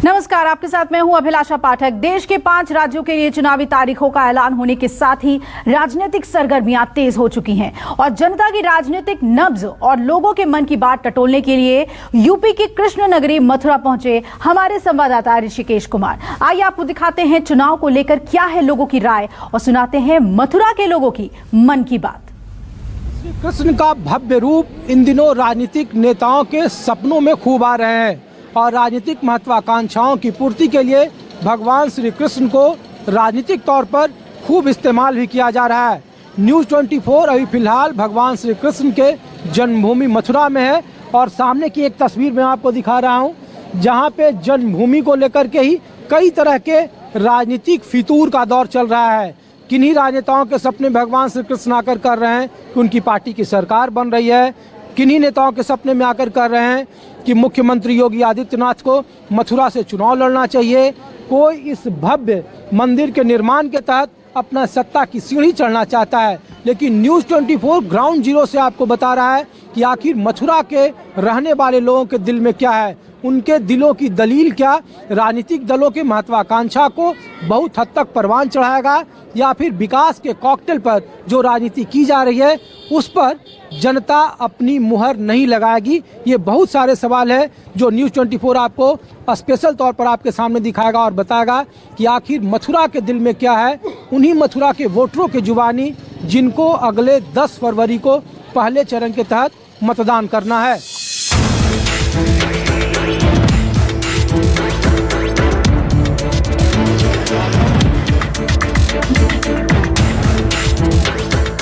नमस्कार, आपके साथ मैं हूं अभिलाषा पाठक। देश के 5 राज्यों के लिए चुनावी तारीखों का ऐलान होने के साथ ही राजनीतिक सरगर्मियां तेज हो चुकी हैं और जनता की राजनीतिक नब्ज और लोगों के मन की बात टटोलने के लिए यूपी की कृष्ण नगरी मथुरा पहुंचे हमारे संवाददाता ऋषिकेश कुमार। आइए आपको दिखाते हैं चुनाव को लेकर क्या है लोगों की राय और सुनाते हैं मथुरा के लोगों की मन की बात। श्री कृष्ण का भव्य रूप इन दिनों राजनीतिक नेताओं के सपनों में खूब आ रहे हैं और राजनीतिक महत्वाकांक्षाओं की पूर्ति के लिए भगवान श्री कृष्ण को राजनीतिक तौर पर खूब इस्तेमाल भी किया जा रहा है। न्यूज़ 24 अभी फिलहाल भगवान श्री कृष्ण के जन्मभूमि मथुरा में है और सामने की एक तस्वीर मैं आपको दिखा रहा हूं, जहां पे जन्मभूमि को लेकर के ही कई तरह के राजनीतिक फितूर का दौर चल रहा है। किन्हीं राजनेताओं के सपने भगवान श्री कृष्ण आकर कर रहे हैं कि उनकी पार्टी की सरकार बन रही है। किन्हीं नेताओं के सपने में आकर कर रहे हैं कि मुख्यमंत्री योगी आदित्यनाथ को मथुरा से चुनाव लड़ना चाहिए। कोई इस भव्य मंदिर के निर्माण के तहत अपना सत्ता की सीढ़ी चढ़ना चाहता है, लेकिन न्यूज़ 24 ग्राउंड जीरो से आपको बता रहा है कि आखिर मथुरा के रहने वाले लोगों के दिल में क्या है, उनके दिलों की दलील क्या राजनीतिक दलों के महत्वाकांक्षा को बहुत हद तक परवान चढ़ाएगा या फिर विकास के कॉकटेल पर जो राजनीति की जा रही है उस पर जनता अपनी मुहर नहीं लगाएगी। ये बहुत सारे सवाल है जो न्यूज़ 24 आपको स्पेशल तौर पर आपके सामने दिखाएगा और बताएगा कि आखिर मथुरा के दिल में क्या है। उन्हीं मथुरा के वोटरों के जुबानी जिनको अगले 10 फरवरी को पहले चरण के तहत मतदान करना है।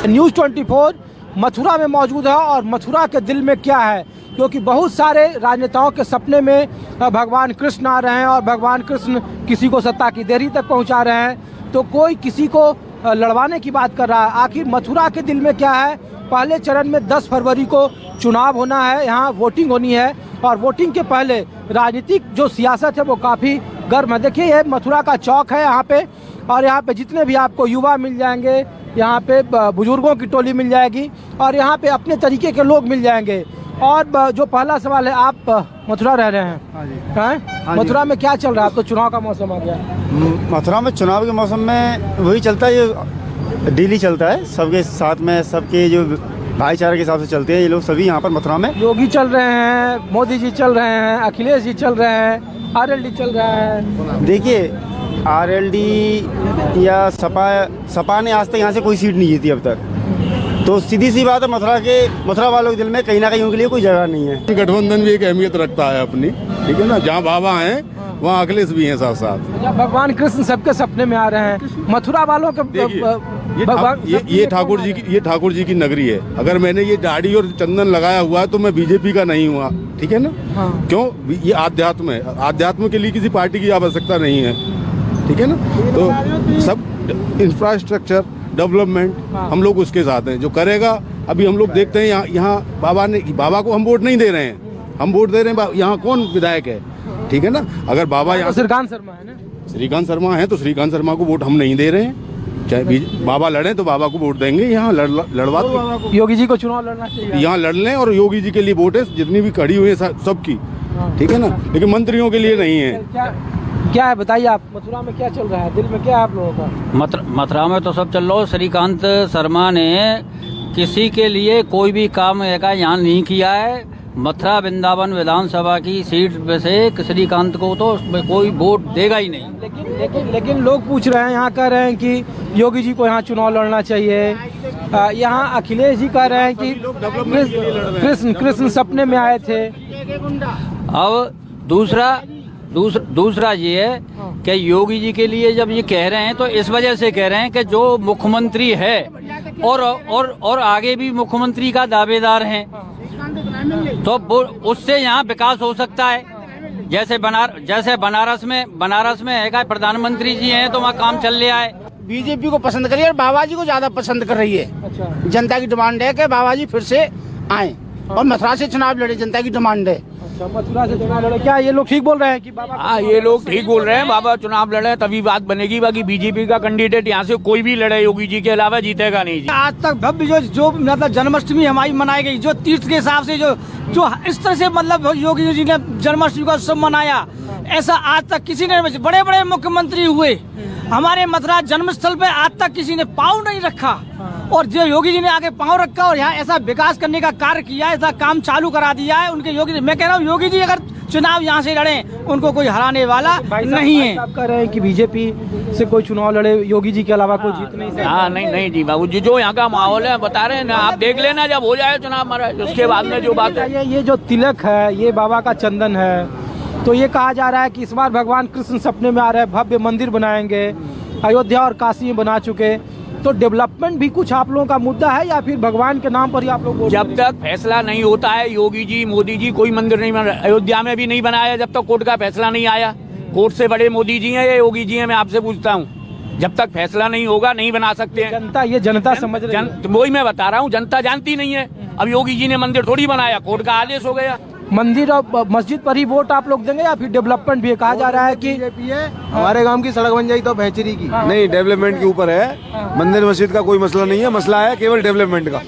न्यूज़ 24 मथुरा में मौजूद है और मथुरा के दिल में क्या है, क्योंकि बहुत सारे राजनेताओं के सपने में भगवान कृष्ण आ रहे हैं और भगवान कृष्ण किसी को सत्ता की देहरी तक पहुंचा रहे हैं, तो कोई किसी को लड़वाने की बात कर रहा है। आखिर मथुरा के दिल में क्या है। पहले चरण में 10 फरवरी को चुनाव होना है, यहाँ वोटिंग होनी है और वोटिंग के पहले राजनीतिक जो सियासत है वो काफ़ी गर्म है। देखिए ये मथुरा का चौक है यहाँ पे और यहाँ पे जितने भी आपको युवा मिल जाएंगे, यहाँ पे बुजुर्गों की टोली मिल जाएगी और यहाँ पे अपने तरीके के लोग मिल जाएंगे। और जो पहला सवाल है, आप मथुरा रह रहे हैं? हाँ जी। मथुरा में क्या चल रहा है? अब तो चुनाव का मौसम आ गया। मथुरा में चुनाव के मौसम में वही चलता है, ये डेली चलता है सबके साथ में, सबके जो भाईचारे के हिसाब से चलते हैं ये लोग सभी यहाँ पर मथुरा में। योगी चल रहे हैं, मोदी जी चल रहे हैं, अखिलेश जी चल रहे हैं, आरएलडी चल रहा है। देखिए आरएलडी या सपा ने आज तक यहाँ से कोई सीट नहीं जीती अब तक, तो सीधी सी बात है मथुरा वालों के दिल में कहीं ना कहीं उनके लिए कोई जगह नहीं है। गठबंधन भी एक अहमियत रखता है अपनी, ठीक है ना। जहाँ बाबा हैं वहाँ अखिलेश भी हैं साथ साथ। भगवान कृष्ण सबके सपने में आ रहे हैं। मथुरा वालों के ये ठाकुर जी की नगरी है। अगर मैंने ये दाढ़ी और चंदन लगाया हुआ है तो मैं बीजेपी का नहीं हुआ, ठीक है ना। हाँ। क्यों? ये आध्यात्म है, आध्यात्म के लिए किसी पार्टी की आवश्यकता नहीं है, ठीक है ना। तो सब इंफ्रास्ट्रक्चर डेवलपमेंट हम लोग उसके साथ हैं, जो करेगा। अभी हम लोग देखते हैं यहाँ बाबा को हम वोट नहीं दे रहे हैं, हम वोट दे रहे हैं यहाँ कौन विधायक है, ठीक है ना। अगर बाबा यहाँ श्रीकांत शर्मा है ना, श्रीकांत शर्मा है तो श्रीकांत शर्मा को वोट हम नहीं दे रहे हैं। चाहे बाबा लड़े तो बाबा को वोट देंगे। यहाँ लड़वा योगी जी को चुनाव लड़ना चाहिए, यहाँ लड़ लें और योगी जी के लिए वोट है जितनी भी खड़ी हुई है सबकी, ठीक है ना, लेकिन मंत्रियों के लिए नहीं है। क्या है बताइए आप, मथुरा में क्या चल रहा है, दिल में क्या है आप लोगों का? मथुरा में तो सब चल रहा है। श्रीकांत शर्मा ने किसी के लिए कोई भी काम यहाँ नहीं किया है। मथुरा वृंदावन विधानसभा की सीट में से श्रीकांत को तो कोई वोट देगा ही नहीं। लेकिन लोग पूछ रहे हैं, यहाँ कह रहे हैं कि योगी जी को यहाँ चुनाव लड़ना चाहिए। यहाँ अखिलेश जी कह रहे हैं कि कृष्ण सपने में आए थे। अब दूसरा ये है कि योगी जी के लिए जब ये कह रहे हैं तो इस वजह से कह रहे हैं कि जो मुख्यमंत्री है और आगे भी मुख्यमंत्री का दावेदार हैं, तो उससे यहाँ विकास हो सकता है। जैसे बनारस में है प्रधानमंत्री जी हैं तो वहाँ काम चल रहा है। बीजेपी को पसंद करिए और बाबा जी को ज्यादा पसंद कर रही है। अच्छा। जनता की डिमांड है कि बाबा जी फिर से आए और मथुरा से चुनाव लड़े, जनता की डिमांड है। मथुरा से चुनाव लड़े, क्या ये लोग ठीक बोल रहे हैं कि बाबा? हाँ, ये लोग ठीक बोल रहे हैं, बाबा चुनाव लड़े तभी बात बनेगी। बाकी बीजेपी का कैंडिडेट यहाँ से कोई भी लड़े योगी जी के अलावा जीतेगा नहीं जी। आज तक भव्य जो मतलब जन्माष्टमी हमारी मनाई गई, जो तीर्थ के हिसाब से जो इस तरह से मतलब योगी जी ने जन्माष्टमी का उत्सव मनाया, ऐसा आज तक किसी ने, बड़े बड़े मुख्यमंत्री हुए, हमारे मथुरा जन्मस्थल पे आज तक किसी ने पाँव नहीं रखा, और जो योगी जी ने आगे पाँव रखा और यहाँ ऐसा विकास करने का कार्य किया, ऐसा काम चालू करा दिया है उनके योगी। मैं कह रहा हूँ योगी जी अगर चुनाव यहाँ से लड़े, उनको कोई हराने वाला नहीं है। आप कह रहे हैं कि बीजेपी से कोई चुनाव लड़े योगी जी के अलावा कोई जीत नहीं सकता? हाँ, नहीं जी बाबू जी, जो यहाँ का माहौल है बता रहे हैं ना, आप देख लेना जब हो जाए चुनाव महाराज, उसके बाद में जो बात है। ये जो तिलक है, ये बाबा का चंदन है, तो ये कहा जा रहा है कि इस बार भगवान कृष्ण सपने में आ रहे हैं, भव्य मंदिर बनाएंगे, अयोध्या और काशी में बना चुके, तो डेवलपमेंट भी कुछ आप लोगों का मुद्दा है या फिर भगवान के नाम पर ही आप लोग? जब तक फैसला नहीं होता है, योगी जी मोदी जी कोई मंदिर नहीं बना, अयोध्या में भी नहीं बनाया जब तक कोर्ट का फैसला नहीं आया। कोर्ट से बड़े मोदी जी हैं या योगी जी हैं, मैं आपसे पूछता हूँ। जब तक फैसला नहीं होगा नहीं बना सकते हैं। जनता समझ रही है, वही मैं बता रहा हूँ, जनता जानती नहीं है। अब योगी जी ने मंदिर थोड़ी बनाया, कोर्ट का आदेश हो गया। मंदिर और मस्जिद पर ही वोट आप लोग देंगे या फिर डेवलपमेंट भी? कहा जा रहा है कि हमारे गांव की सड़क बन जाएगी तो भैचरी की नहीं, डेवलपमेंट के ऊपर है। मंदिर मस्जिद का कोई मसला नहीं है, मसला है केवल डेवलपमेंट का।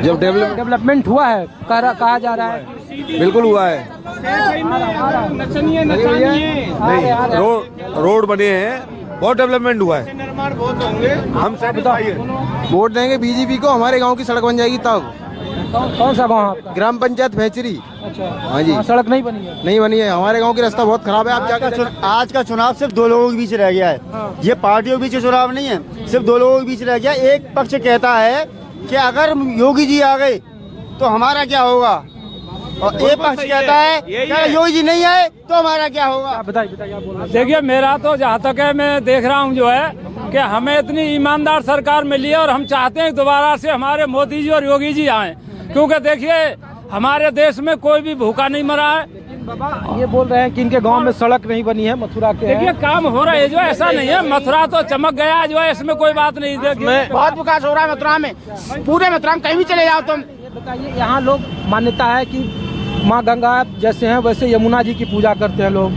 जब डेवलपमेंट हुआ है कहा जा रहा है, बिल्कुल हुआ है। नहीं, रोड बने हैं, बहुत डेवलपमेंट हुआ है। हम वोट देंगे बीजेपी को, हमारे गाँव की सड़क बन जाएगी तब। कौन सा गाँव आपका? ग्राम पंचायत भैचरी। अच्छा, हाँ जी। सड़क नहीं बनी है? नहीं बनी है, हमारे गांव की रास्ता बहुत खराब है। आप जाकर आज का चुनाव सिर्फ दो लोगों के बीच रह गया है। ये पार्टियों के बीच चुनाव नहीं है, सिर्फ दो लोगों के बीच रह गया। एक पक्ष कहता है कि अगर योगी जी आ गए तो हमारा क्या होगा, और एक पक्ष कहता है कि योगी जी नहीं आए तो हमारा क्या होगा। बताइए। देखिए, मेरा तो जहाँ तक है, मैं देख रहा हूँ जो है कि हमें इतनी ईमानदार सरकार मिली है और हम चाहते हैं दोबारा से हमारे मोदी जी और योगी जी आए, क्योंकि देखिए हमारे देश में कोई भी भूखा नहीं मरा है। बाबा ये बोल रहे हैं कि इनके गांव में सड़क नहीं बनी है, मथुरा के। देखिए काम हो रहा है जो, ऐसा नहीं है मथुरा तो चमक गया जो है, इसमें कोई बात नहीं। देखिए बहुत विकास हो रहा है मथुरा में, पूरे मथुरा में कहीं भी चले जाओ तुम। बताइए, यहाँ लोग मान्यता है कि माँ गंगा जैसे हैं वैसे यमुना जी की पूजा करते हैं लोग।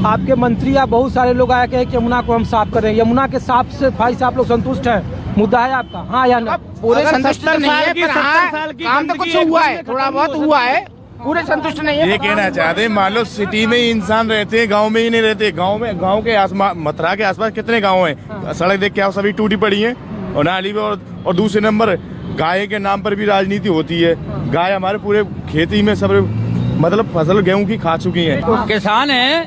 आपके मंत्री या बहुत सारे लोग आए कि यमुना को हम साफ करें, यमुना के साफ से भाई साहब लोग संतुष्ट हैं? मुद्दा है आपका, हाँ या ना? पूरे संतुष्ट नहीं है, पर हाँ, काम तो कुछ हुआ है, थोड़ा बहुत हुआ है, पूरे संतुष्ट नहीं है। ये कहना चाहते हैं, मान लो सिटी में ही इंसान रहते हैं, गांव में ही नहीं रहते। गांव के आसपास, मथुरा के आसपास कितने गांव हैं? सड़क देख के आप सभी टूटी पड़ी हैं, और नाली में। और दूसरे नंबर गाय के नाम पर भी राजनीति होती है। गाय हमारे पूरे खेती में सब मतलब फसल गेहूं की खा चुकी है। किसान है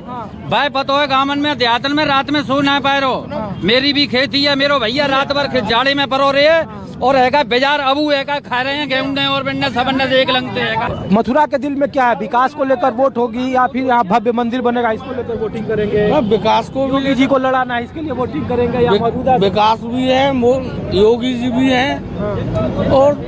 भाई, पता है गामन में देहातन में रात में सो ना पाए रहो। मेरी भी खेती है, मेरो भैया रात भर जाड़े में परो रहे है, और है बेजार अबू है खा रहे हैं गेहूं और बिन्ने सबन्ने से एक लंगते है। मथुरा के दिल में क्या है? विकास को लेकर वोट होगी या फिर यहाँ भव्य मंदिर बनेगा इसको लेकर वोटिंग करेंगे? विकास को योगी जी को लड़ाना है इसके लिए वोटिंग करेंगे या मौजूदा? विकास भी है, योगी जी भी हैं, और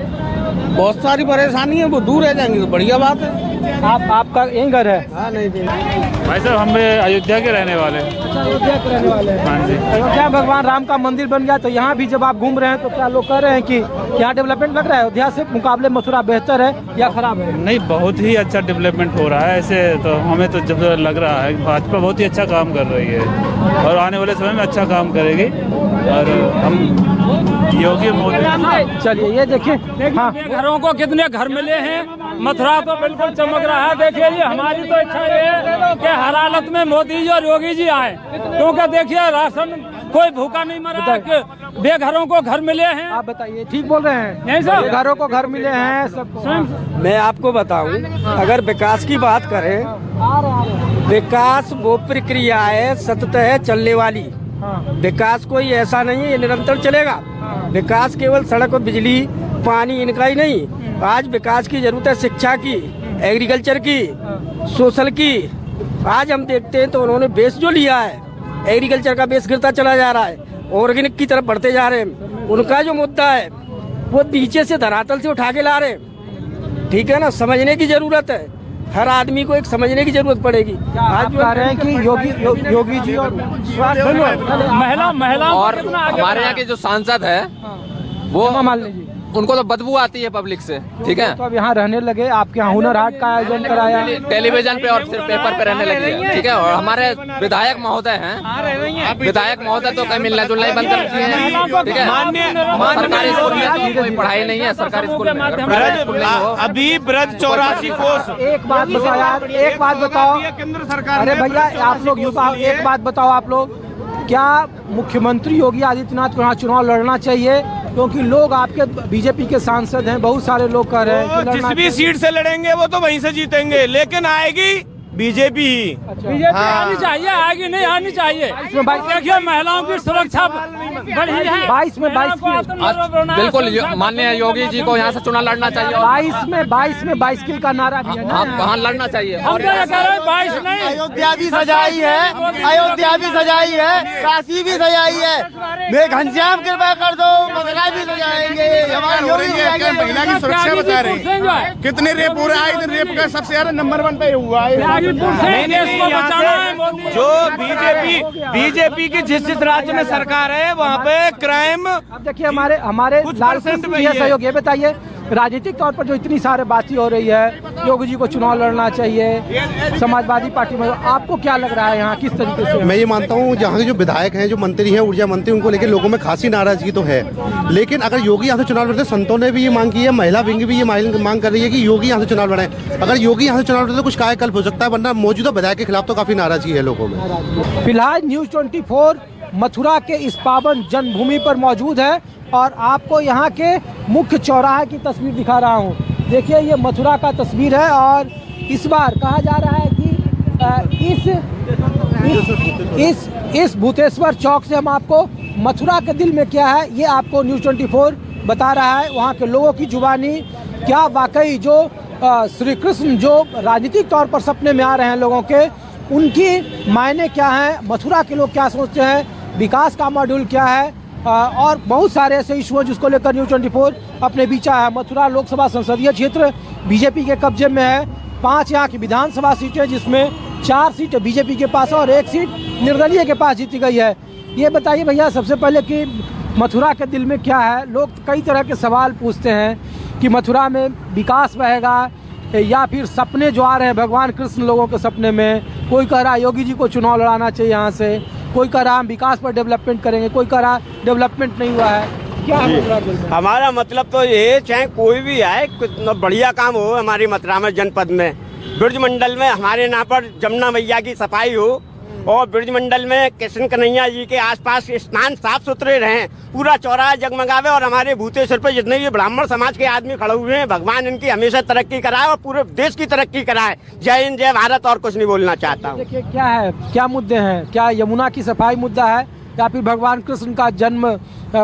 बहुत सारी परेशानी है, वो दूर रह जाएंगे तो बढ़िया बात है। आपका यही घर है? हाँ, नहीं भाई साहब हम अयोध्या के रहने वाले। अच्छा, अयोध्या के रहने वाले हैं। हाँ जी। अयोध्या भगवान राम का मंदिर बन गया, तो यहाँ भी जब आप घूम रहे हैं तो क्या लोग कह रहे हैं कि यहाँ डेवलपमेंट लग रहा है? अयोध्या से मुकाबले मथुरा बेहतर है या खराब है? नहीं, बहुत ही अच्छा डेवलपमेंट हो रहा है। ऐसे तो हमें तो जब लग रहा है भाजपा बहुत ही अच्छा काम कर रही है और आने वाले समय में अच्छा काम करेगी, और हम योगी मोदी। चलिए ये देखिए, हाँ, घरों को कितने घर मिले हैं, मथुरा तो बिल्कुल चमक रहा है। देखिए ये हमारी तो इच्छा ये है कि हर हालत में मोदी जी और योगी जी आए, क्योंकि देखिए राशन कोई भूखा नहीं मरा, बेघरों को घर मिले हैं। आप बताइए, ठीक बोल रहे हैं? नहीं सर, घरों को घर मिले हैं सबको। मैं आपको बताऊं, अगर विकास की बात करें, विकास वो प्रक्रिया है सतत चलने वाली। विकास कोई ऐसा नहीं है ये निरंतर चलेगा। विकास केवल सड़क और बिजली पानी इनका ही नहीं, आज विकास की जरूरत है शिक्षा की, एग्रीकल्चर की, सोशल की। आज हम देखते हैं तो उन्होंने बेस जो लिया है, एग्रीकल्चर का बेस गिरता चला जा रहा है, ऑर्गेनिक की तरफ बढ़ते जा रहे हैं। उनका जो मुद्दा है वो नीचे से धरातल से उठा के ला रहे हैं। ठीक है ना, समझने की जरूरत है, हर आदमी को एक समझने की जरूरत पड़ेगी। आज कह रहे हैं कि योगी जी और महिला और हमारे यहाँ के जो सांसद है वो मान लीजिए उनको तो बदबू आती है पब्लिक से, ठीक है। तो अब यहाँ रहने लगे, आपके यहाँ हुनर हाट का आयोजन कराया, टेलीविजन पे और सिर्फ पेपर पे रहने लगे हैं, ठीक है। और हमारे विधायक महोदय हैं, विधायक महोदय तो कहीं मिलना जुलना ही बंद कर दिए हैं, ठीक है। सरकारी स्कूल में तो कोई पढ़ाई नहीं है, सरकारी स्कूल में अभी ब्रज 84 कोस। एक बात बताओ यार, एक बात बताओ केंद्र सरकार। अरे भैया आप लोग युवा, एक बात बताओ आप लोग, क्या मुख्यमंत्री योगी आदित्यनाथ को यहाँ चुनाव लड़ना चाहिए? क्योंकि लोग आपके बीजेपी के सांसद हैं, बहुत सारे लोग कह रहे हैं कि जिस भी सीट से लड़ेंगे वो तो वहीं से जीतेंगे, लेकिन आएगी बीजेपी ही। बीजेपी आनी चाहिए, आगे नहीं आनी चाहिए। देखिए महिलाओं की सुरक्षा बढ़ी है। 22 में 22 बिल्कुल माननीय योगी जी को यहाँ से चुनाव लड़ना चाहिए। 22 में 22 किल का नारा भी है ना, वहाँ लड़ना चाहिए। हम तो ये कह रहे हैं 22 नहीं, अयोध्या भी सजाई है, अयोध्या भी सजाई है, काशी भी सजाई है। मैं घनश्याम कृपा कर दो, मथुरा भी सजाएंगे। महिला की सुरक्षा बता रहे हैं। कितने रेप हो रहा है, रेप का सबसे ज्यादा नंबर 1 पे हुआ है। जो बीजेपी की जिस राज्य में सरकार है वहाँ पे क्राइम। अब देखिए हमारे लाल सहयोग, ये बताइए राजनीतिक तौर पर जो इतनी सारे बातें हो रही है, योगी जी को चुनाव लड़ना चाहिए, समाजवादी पार्टी में, आपको क्या लग रहा है यहाँ किस तरीके से? मैं ये मानता हूँ जहाँ के जो विधायक हैं, जो मंत्री हैं, ऊर्जा मंत्री, उनको लेकर लोगों में खासी नाराजगी तो है। लेकिन अगर योगी यहाँ से चुनाव लड़ते, संतों ने भी ये मांग की है, महिला विंग भी ये मांग कर रही है कि योगी यहाँ से चुनाव लड़े। अगर योगी यहाँ से चुनाव लड़ते तो कुछ कायाकल्प हो सकता है, वरना मौजूदा विधायक के खिलाफ तो काफी नाराजगी है लोगों में। फिलहाल न्यूज़ 24 मथुरा के इस पावन जन्मभूमि पर मौजूद है और आपको यहाँ के मुख्य चौराहे की तस्वीर दिखा रहा हूँ। देखिए ये मथुरा का तस्वीर है और इस बार कहा जा रहा है कि इस भूतेश्वर चौक से हम आपको मथुरा के दिल में क्या है ये आपको न्यूज़ 24 बता रहा है। वहाँ के लोगों की जुबानी क्या वाकई जो श्री कृष्ण जो राजनीतिक तौर पर सपने में आ रहे हैं लोगों के, उनकी मायने क्या हैं, मथुरा के लोग क्या सोचते हैं, विकास का मॉड्यूल क्या है, और बहुत सारे ऐसे इशू हैं जिसको लेकर न्यूज़ 24 अपने बीच आया है। मथुरा लोकसभा संसदीय क्षेत्र बीजेपी के कब्जे में है। 5 यहाँ की विधानसभा सीटें, जिसमें 4 सीटें बीजेपी के पास और 1 सीट निर्दलीय के पास जीती गई है। ये बताइए भैया सबसे पहले कि मथुरा के दिल में क्या है? लोग कई तरह के सवाल पूछते हैं कि मथुरा में विकास रहेगा या फिर सपने जो आ रहे हैं भगवान कृष्ण लोगों के सपने में। कोई कह रहा है योगी जी को चुनाव लड़ाना चाहिए यहाँ से, कोई कह रहा हम विकास पर डेवलपमेंट करेंगे, कोई कह रहा डेवलपमेंट नहीं हुआ है। क्या है हमारा मतलब तो ये, चाहे कोई भी आए, कितना बढ़िया काम हो हमारी मथुरा में, जनपद में, ब्रज मंडल में हमारे यहाँ पर जमुना मैया की सफाई हो और ब्रज मंडल में कृष्ण कन्हैया जी के आसपास स्थान साफ सुथरे रहें, पूरा चौराहा जगमगावे और हमारे भूतेश्वर पे जितने भी ब्राह्मण समाज के आदमी खड़े हुए हैं, भगवान इनकी हमेशा तरक्की कराए और पूरे देश की तरक्की कराए। जय हिंद, जय भारत। और कुछ नहीं बोलना चाहता हूँ। देखिए क्या है, क्या मुद्दे हैं? क्या यमुना की सफाई मुद्दा है या फिर भगवान कृष्ण का जन्म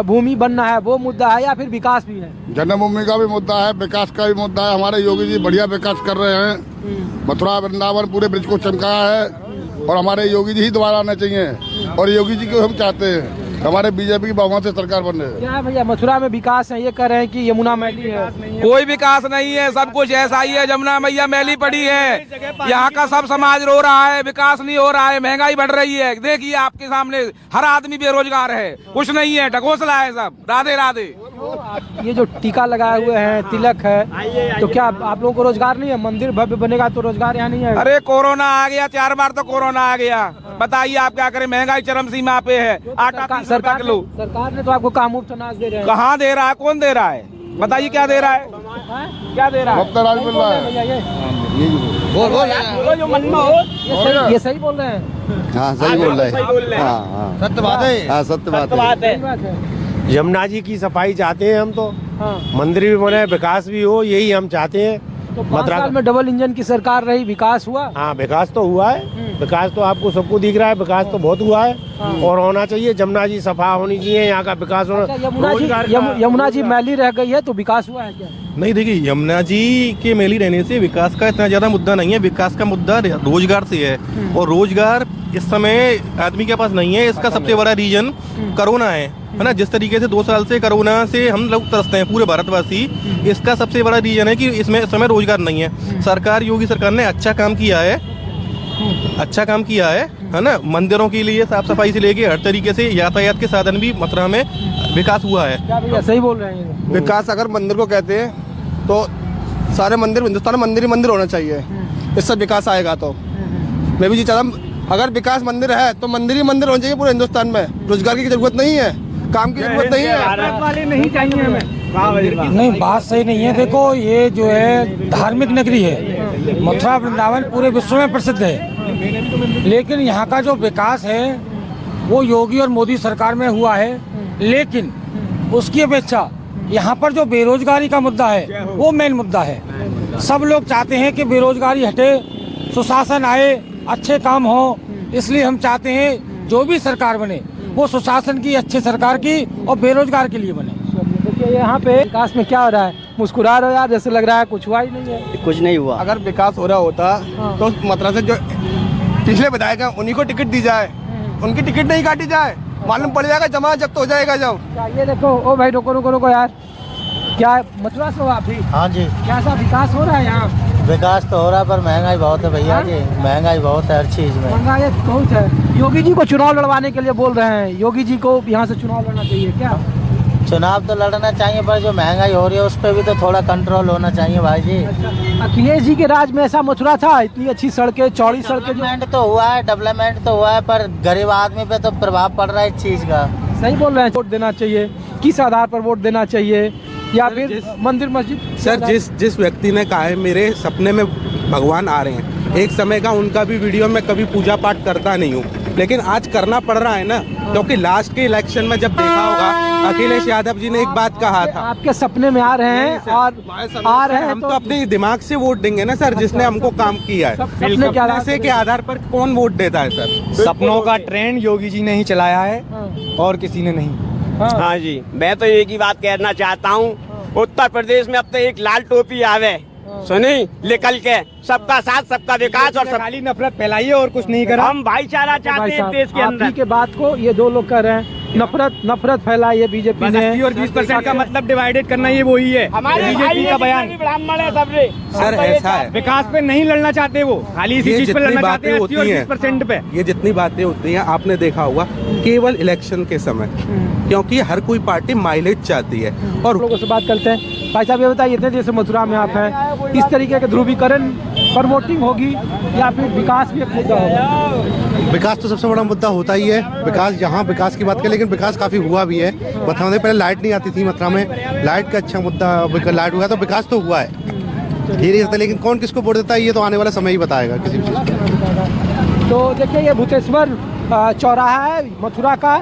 भूमि बनना है वो मुद्दा है, या फिर विकास भी है? जन्मभूमि का भी मुद्दा है, विकास का भी मुद्दा है। हमारे योगी जी बढ़िया विकास कर रहे हैं, मथुरा वृंदावन पूरे ब्रिज को चमकाया है और हमारे योगी जी ही दोबारा आना चाहिए और योगी जी को हम चाहते हैं। हमारे बीजेपी की बहुमत से सरकार बन रही है। क्या है भैया मथुरा में विकास है, ये कह रहे हैं कि यमुना मैली है? कोई विकास नहीं है, सब कुछ ऐसा ही है। जमुना मैया मैली पड़ी है, यहाँ का सब समाज रो रहा है, विकास नहीं हो रहा है, महंगाई बढ़ रही है। देखिए आपके सामने हर आदमी बेरोजगार है, कुछ नहीं है, ढकोसला है सब। राधे राधे। ये जो टीका लगाए हुए हैं, तिलक है, तो क्या आप लोगों को रोजगार नहीं है? मंदिर भव्य बनेगा तो रोजगार यहाँ नहीं है? अरे कोरोना आ गया, 4 बार तो कोरोना आ गया, बताइए आप क्या करें? महंगाई चरम सीमा पे है। आटा सरकार ने तो आपको कहा मुफ्त अनाज दे रहे हैं। कहाँ दे रहा है, कौन दे रहा है? बताइए क्या दे रहा है, क्या दे रहा है? मिल रहा है। ये सही बोल रहे हैं? हाँ सही बोल रहे हैं, सत्य बात है। हाँ सत्य बात है। यमुना जी की सफाई चाहते हैं हम तो, मंदिर भी बने, विकास भी हो, यही हम चाहते हैं। तो 5 साल में डबल इंजन की सरकार रही, विकास हुआ? हाँ विकास तो हुआ है, विकास तो आपको सबको दिख रहा है, विकास तो बहुत हुआ है और होना चाहिए। जमुना जी सफा होनी चाहिए, यहाँ का विकास होना। यमुना जी मैली रह गई है तो विकास हुआ है क्या? नहीं, देखिए यमुना जी के मैली रहने से विकास का इतना ज्यादा मुद्दा नहीं है। विकास का मुद्दा रोजगार से है और रोजगार इस समय आदमी के पास नहीं है। इसका सबसे बड़ा रीजन कोरोना है ना। जिस तरीके से 2 साल से कोरोना से हम लोग तरसते हैं पूरे भारतवासी, इसका सबसे बड़ा रीजन है कि इसमें इस समय रोजगार नहीं है। सरकार, योगी सरकार ने अच्छा काम किया है अच्छा काम किया है ना। मंदिरों के लिए साफ सफाई से लेके हर तरीके से यातायात के साधन भी मथुरा में विकास हुआ है। क्या भैया सही बोल रहे हैं? विकास अगर मंदिर को कहते हैं तो सारे मंदिर हिंदुस्तान में मंदिर ही मंदिर होना चाहिए, इससे विकास आएगा। तो मैं भी जी चाहता हूँ अगर विकास मंदिर है तो मंदिर ही मंदिर होना चाहिए पूरे हिंदुस्तान में। रोजगार की जरूरत नहीं है, काम की जरूरत नहीं है, नहीं चाहिए हमें। नहीं, बात सही नहीं है। देखो ये जो है धार्मिक नगरी है, मथुरा वृंदावन पूरे विश्व में प्रसिद्ध है, लेकिन यहाँ का जो विकास है वो योगी और मोदी सरकार में हुआ है। लेकिन उसकी अपेक्षा यहाँ पर जो बेरोजगारी का मुद्दा है वो मेन मुद्दा है। सब लोग चाहते हैं कि बेरोजगारी हटे, सुशासन आए, अच्छे काम हो। इसलिए हम चाहते हैं जो भी सरकार बने वो सुशासन की, अच्छे सरकार की और बेरोजगार के लिए बने। देखिए यहाँ पे विकास में क्या हो रहा है, मुस्कुरा रहे हो यार, जैसे लग रहा है कुछ हुआ ही नहीं है। कुछ नहीं हुआ। अगर विकास हो रहा होता तो मथुरा से जो पिछले विधायक हैं उन्हीं को टिकट दी जाए, उनकी टिकट नहीं काटी जाए, मालूम पड़ जाएगा जमा जब्त हो जाएगा। जब ये देखो, ओ भाई रुको रुको रुको यार, क्या मथुरा से हो आप भी? हाँ जी। कैसा विकास हो रहा है यहाँ? विकास तो हो रहा है पर महंगाई बहुत है भैया जी, महंगाई बहुत है हर चीज में, महंगाई बहुत है। योगी जी को चुनाव लड़वाने के लिए बोल रहे हैं, योगी जी को यहाँ से चुनाव लड़ना चाहिए क्या? चुनाव तो लड़ना चाहिए पर जो महंगाई हो रही है उस पर भी तो थोड़ा कंट्रोल होना चाहिए भाई जी। अखिलेश जी के राज में ऐसा मथुरा था, इतनी अच्छी सड़कें, चौड़ी सड़कें। डेवलपमेंट तो हुआ है, डेवलपमेंट तो हुआ है पर गरीब आदमी पे तो प्रभाव पड़ रहा है इस चीज का। सही बोल रहे हैं। वोट देना चाहिए, किस आधार पर वोट देना चाहिए, या फिर मंदिर मस्जिद? सर जिस व्यक्ति ने कहा है मेरे सपने में भगवान आ रहे हैं, एक समय का उनका भी वीडियो में कभी पूजा पाठ करता नहीं हूँ, लेकिन आज करना पड़ रहा है ना, क्योंकि लास्ट के इलेक्शन में जब देखा होगा अखिलेश यादव जी ने एक बात कहा था, आपके सपने में आ रहे हैं और आ रहे हैं, हम तो अपने दिमाग से वोट देंगे ना सर, जिसने हमको काम किया है। सपने से के आधार पर कौन वोट देता है सर? सपनों का ट्रेंड योगी जी ने ही चलाया है और किसी ने नहीं। हाँ जी, मैं तो एक ही बात कहना चाहता हूँ, उत्तर प्रदेश में अब तो एक लाल टोपी आवे, सुनी निकल के, सबका साथ सबका विकास और खाली नफरत फैलाइए और कुछ नहीं करा। हम भाईचारा चाहते हैं देश के अंदर। के बात को ये दो लोग कर रहे हैं, नफरत फैलाई है बीजेपी ने। 80 और 20% का मतलब डिवाइडेड करना ये वही है बीजेपी का बयान। ब्राह्मण है सबसे। सर ऐसा है, विकास पे नहीं लड़ना चाहते वो, खाली इसी चीज पे लड़ना चाहते हैं 80 और 20% पे। ये जितनी बातें होती हैं आपने देखा होगा केवल इलेक्शन के समय, क्योंकि हर कोई पार्टी माइलेज चाहती है। और लोगों से बात करते हैं। भाई साहब ये बताइए, इतने देर से मथुरा में आप हैं, इस तरीके के ध्रुवीकरण पर वोटिंग होगी या फिर विकास भी एक मुद्दा होगा? विकास तो सबसे बड़ा मुद्दा होता ही है। विकास जहाँ विकास की बात करें, लेकिन विकास काफी हुआ भी है। मथुरा में पहले लाइट नहीं आती थी, मथुरा में लाइट का अच्छा मुद्दा, लाइट हुआ तो विकास तो हुआ है धीरे धीरे, लेकिन कौन किसको वोट देता है ये तो आने वाला समय ही बताएगा किसी भी चीज। तो देखिए ये भूतेश्वर चौराहा है मथुरा का,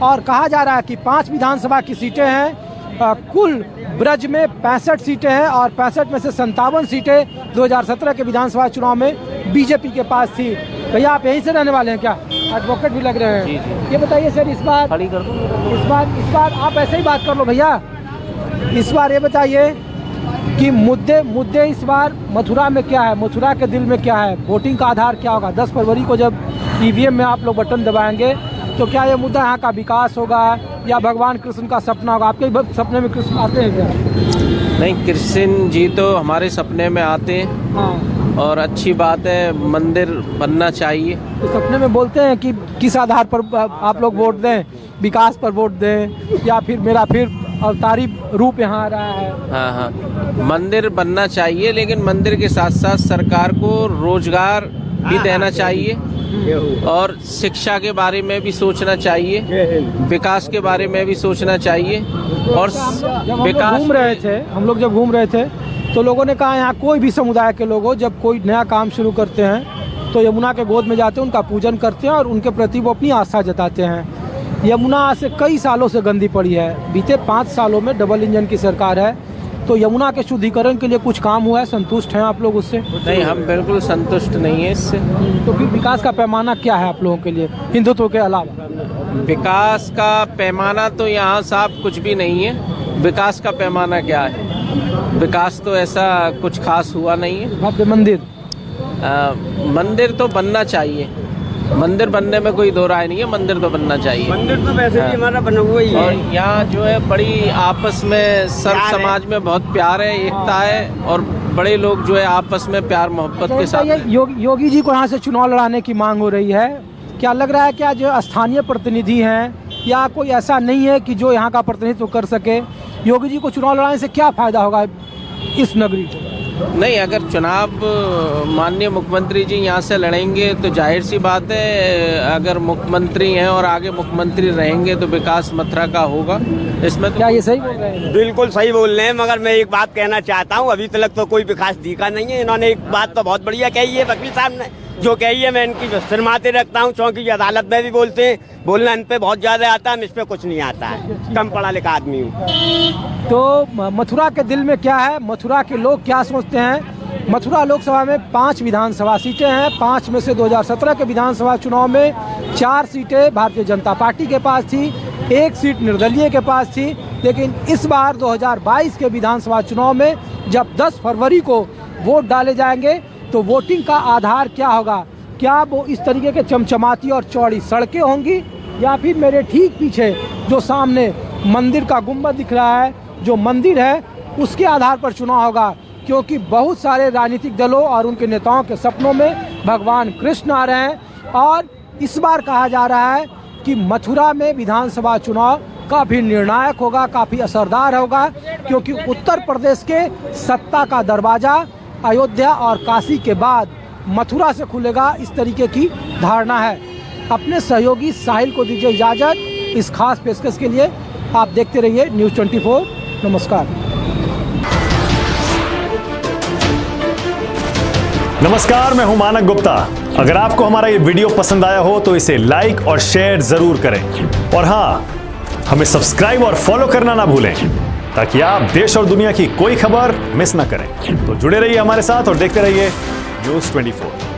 और कहा जा रहा है कि 5 विधानसभा की सीटें हैं। कुल ब्रज में 65 सीटें हैं और 65 में से 57 सीटें 2017 के विधानसभा चुनाव में बीजेपी के पास थी। भैया आप यहीं से रहने वाले हैं क्या? एडवोकेट भी लग रहे हैं। ये बताइए सर, इस बार आप ऐसे ही बात कर लो भैया। इस बार ये बताइए कि मुद्दे इस बार मथुरा में क्या है, मथुरा के दिल में क्या है, वोटिंग का आधार क्या होगा? 10 फरवरी को जब ईवीएम में आप लोग बटन दबाएंगे तो क्या ये मुद्दा यहाँ का विकास होगा या भगवान कृष्ण का सपना होगा? आपके सपने में कृष्ण आते हैं क्या? नहीं, कृष्ण जी तो हमारे सपने में आते हैं। हाँ। और अच्छी बात है, मंदिर बनना चाहिए। तो सपने में बोलते हैं कि किस आधार पर आप लोग वोट दें, विकास पर वोट दें या फिर मेरा फिर अवतारी रूप यहाँ आ रहा है? हाँ हाँ, मंदिर बनना चाहिए, लेकिन मंदिर के साथ साथ सरकार को रोजगार भी देना चाहिए और शिक्षा के बारे में भी सोचना चाहिए, विकास के बारे में भी सोचना चाहिए। और विकास हम लोग जब घूम रहे थे तो लोगों ने कहा यहाँ कोई भी समुदाय के लोग जब कोई नया काम शुरू करते हैं तो यमुना के गोद में जाते हैं, उनका पूजन करते हैं और उनके प्रति वो अपनी आस्था जताते हैं। यमुना आज से कई सालों से गंदी पड़ी है, बीते 5 सालों में डबल इंजन की सरकार है, तो यमुना के शुद्धिकरण के लिए कुछ काम हुआ है? संतुष्ट हैं आप लोग उससे? नहीं, हम बिल्कुल संतुष्ट नहीं है इससे। तो फिर विकास का पैमाना क्या है आप लोगों के लिए हिंदुत्व के अलावा? विकास का पैमाना तो यहाँ साफ कुछ भी नहीं है। विकास का पैमाना क्या है? विकास तो ऐसा कुछ खास हुआ नहीं है। भव्य मंदिर मंदिर तो बनना चाहिए, मंदिर बनने में कोई दो राय नहीं है, मंदिर तो बनना चाहिए। मंदिर तो वैसे भी हमारा बना हुआ ही है। और यहाँ जो है बड़ी आपस में सर्व समाज में बहुत प्यार है, एकता है और बड़े लोग जो है आपस में प्यार मोहब्बत के साथ। योगी जी को यहाँ से चुनाव लड़ाने की मांग हो रही है, क्या लग रहा है क्या जो स्थानीय प्रतिनिधि हैं या कोई ऐसा नहीं है कि जो यहाँ का प्रतिनिधित्व कर सके? योगी जी को चुनाव लड़ाने से क्या फायदा होगा इस नगरी को? नहीं, अगर चुनाव माननीय मुख्यमंत्री जी यहाँ से लड़ेंगे तो जाहिर सी बात है, अगर मुख्यमंत्री हैं और आगे मुख्यमंत्री रहेंगे तो विकास मथुरा का होगा। इसमें तो क्या ये सही बोल रहे हैं? बिल्कुल सही बोल रहे हैं, मगर मैं एक बात कहना चाहता हूँ, अभी तक तो कोई विकास दिखा नहीं है। इन्होंने एक बात तो बहुत बढ़िया कही है वकील साहब ने, जो कही है मैं इनकी शर्माते रखता हूँ, क्योंकि अदालत में भी बोलते हैं, बोलना इन पे बहुत ज्यादा आता है, इस पे कुछ नहीं आता है, कम पढ़ा लिखा आदमी हूँ। तो मथुरा के दिल में क्या है, मथुरा के लोग क्या सोचते हैं? मथुरा लोकसभा में 5 विधानसभा सीटें हैं, 5 में से 2017 के विधानसभा चुनाव में 4 सीटें भारतीय जनता पार्टी के पास थी, 1 सीट निर्दलीय के पास थी। लेकिन इस बार 2022 के विधानसभा चुनाव में जब 10 फरवरी को वोट डाले जाएंगे तो वोटिंग का आधार क्या होगा? क्या वो इस तरीके के चमचमाती और चौड़ी सड़कें होंगी, या फिर मेरे ठीक पीछे जो सामने मंदिर का गुंबद दिख रहा है, जो मंदिर है, उसके आधार पर चुनाव होगा? क्योंकि बहुत सारे राजनीतिक दलों और उनके नेताओं के सपनों में भगवान कृष्ण आ रहे हैं और इस बार कहा जा रहा है कि मथुरा में विधानसभा चुनाव काफ़ी निर्णायक होगा, काफ़ी असरदार होगा, क्योंकि उत्तर प्रदेश के सत्ता का दरवाज़ा अयोध्या और काशी के बाद मथुरा से खुलेगा, इस तरीके की धारणा है। अपने सहयोगी साहिल को दीजिए इजाज़त इस खास पेशकश के लिए। आप देखते रहिए न्यूज़ 24। नमस्कार। नमस्कार, मैं हूं मानक गुप्ता। अगर आपको हमारा ये वीडियो पसंद आया हो तो इसे लाइक और शेयर जरूर करें, और हाँ, हमें सब्सक्राइब और फॉलो करना ना भूलें ताकि आप देश और दुनिया की कोई खबर मिस ना करें। तो जुड़े रहिए हमारे साथ और देखते रहिए न्यूज़ 24।